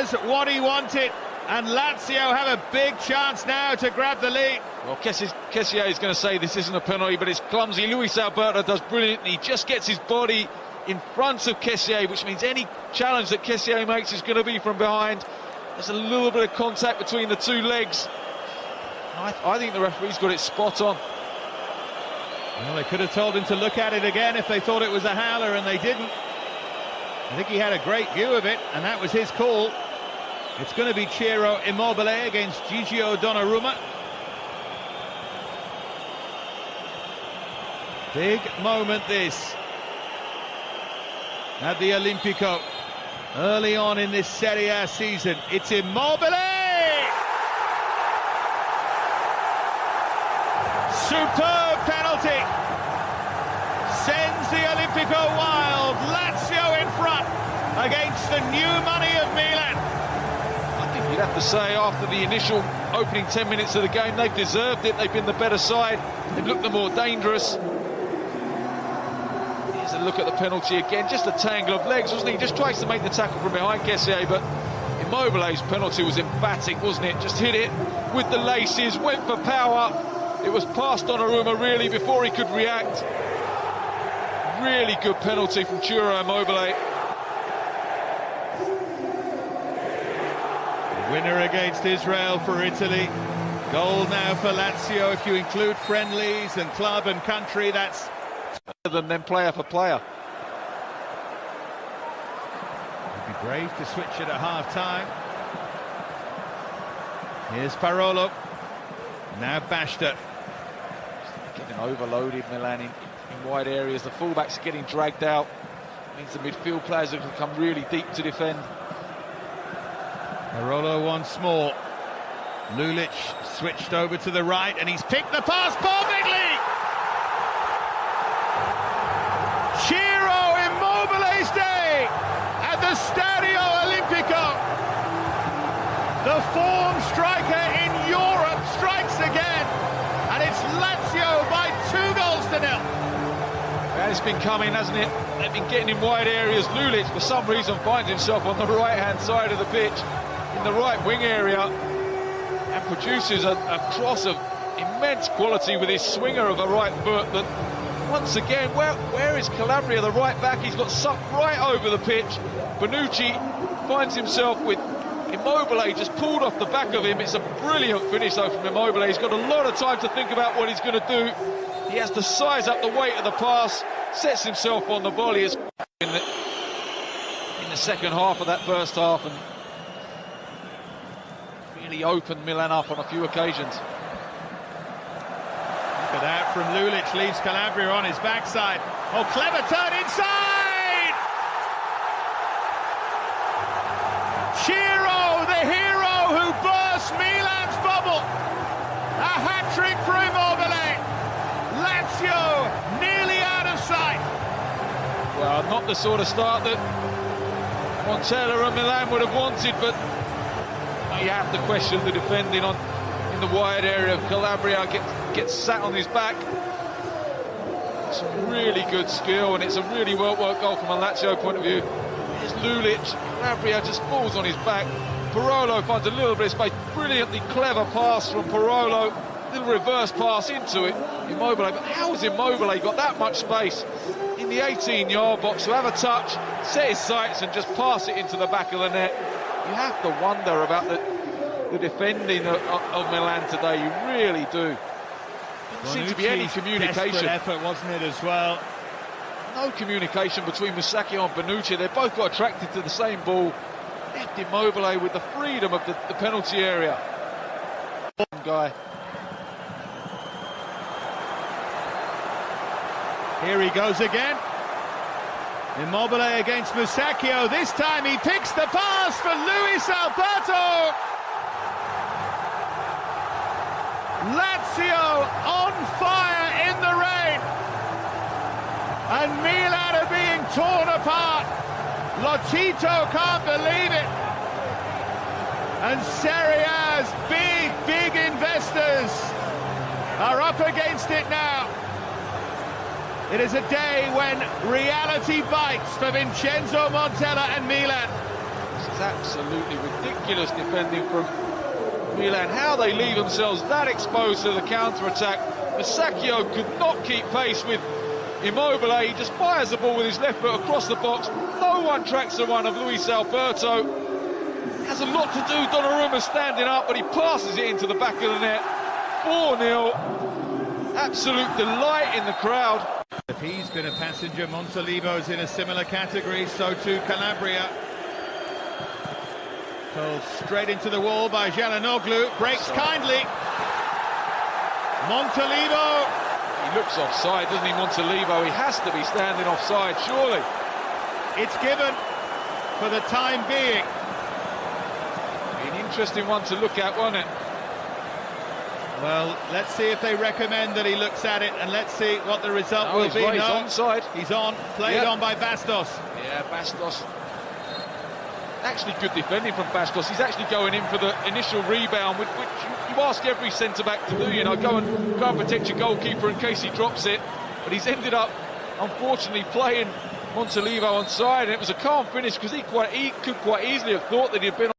has what he wanted, and Lazio have a big chance now to grab the lead. Well, Kessié is going to say this isn't a penalty, but it's clumsy. Luis Alberto does brilliantly. He just gets his body in front of Kessié, which means any challenge that Kessié makes is going to be from behind. There's a little bit of contact between the two legs. I think the referee's got it spot on. Well, they could have told him to look at it again if they thought it was a howler, and they didn't. I think he had a great view of it, and that was his call. It's going to be Ciro Immobile against Gigio Donnarumma. Big moment this at the Olimpico early on in this Serie A season. It's Immobile! Superb penalty! Sends the Olimpico wild. Lazio in front against the new money of Milan. I think you'd have to say after the initial opening 10 minutes of the game, they've deserved it. They've been the better side. They've looked the more dangerous. Here's a look at the penalty again. Just a tangle of legs, wasn't he? Just tries to make the tackle from behind Kessié, but Immobile's penalty was emphatic, wasn't it? Just hit it with the laces, went for power. It was past Donnarumma really before he could react. Really good penalty from Ciro Immobile. Winner against Israel for Italy. Goal now for Lazio. If you include friendlies and club and country, that's better than them player for player. It'd be brave to switch it at half-time. Here's Parolo. Now Bashta. Getting overloaded, Milan in wide areas. The fullbacks are getting dragged out. It means the midfield players have become really deep to defend. Parolo once more. Lulic switched over to the right, and he's picked the pass perfectly! Ciro Immobile's day at the Stadio Olimpico. The form striker in Europe strikes again, and it's Lazio by 2-0. And it's been coming, hasn't it? They've been getting in wide areas. Lulic, for some reason, finds himself on the right-hand side of the pitch, in the right wing area, and produces a cross of immense quality with his swinger of a right foot. That once again, where is Calabria, the right back? He's got sucked right over the pitch. Bonucci finds himself with Immobile just pulled off the back of him. It's a brilliant finish though from Immobile. He's got a lot of time to think about what he's going to do. He has to size up the weight of the pass, sets himself on the volley in the second half of that first half, and really opened Milan up on a few occasions. Look at that from Lulic, leaves Calabria on his backside. Oh, clever turn inside! Ciro, the hero who burst Milan's bubble. A hat-trick for Immobile. Lazio nearly out of sight. Well, not the sort of start that Montella and Milan would have wanted, but you have to question the defending in the wide area of Calabria. Gets sat on his back. It's really good skill, and it's a really well-worked goal from a Lazio point of view. Here's Lulic. Calabria just falls on his back. Parolo finds a little bit of space. Brilliantly clever pass from Parolo. Little reverse pass into it. Immobile, but how has Immobile got that much space in the 18-yard box to have a touch, set his sights and just pass it into the back of the net? You have to wonder about the defending of Milan today. You really do. Didn't seem to be any communication. Desperate effort, wasn't it, as well? No communication between Musacchio and Bonucci. They both got attracted to the same ball. Left Immobile with the freedom of the penalty area. Guy. Here he goes again. Immobile against Musacchio. This time he picks the pass for Luis Alberto. Lazio on fire in the rain. And Milan are being torn apart. Lotito can't believe it. And Serie A's big investors are up against it now. It is a day when reality bites for Vincenzo Montella and Milan. This is absolutely ridiculous defending from Milan. How they leave themselves that exposed to the counter-attack. Masaccio could not keep pace with Immobile. He just fires the ball with his left foot across the box. No one tracks the run of Luis Alberto. Has a lot to do, Donnarumma standing up, but he passes it into the back of the net. 4-0. Absolute delight in the crowd. If he's been a passenger, Montalivo's in a similar category, so too Calabria. Pulled straight into the wall by Çalhanoğlu, breaks kindly. Montalivo. He looks offside, doesn't he, Montalivo? He has to be standing offside, surely. It's given for the time being. An interesting one to look at, wasn't it? Well, let's see if they recommend that he looks at it, and let's see what the result will be. Right, he's onside. He's on, played on by Bastos. Yeah, Bastos. Actually good defending from Bastos. He's actually going in for the initial rebound, which you ask every centre-back to do, you know, go and protect your goalkeeper in case he drops it. But he's ended up, unfortunately, playing Montalivo onside, and it was a calm finish because he could quite easily have thought that he'd been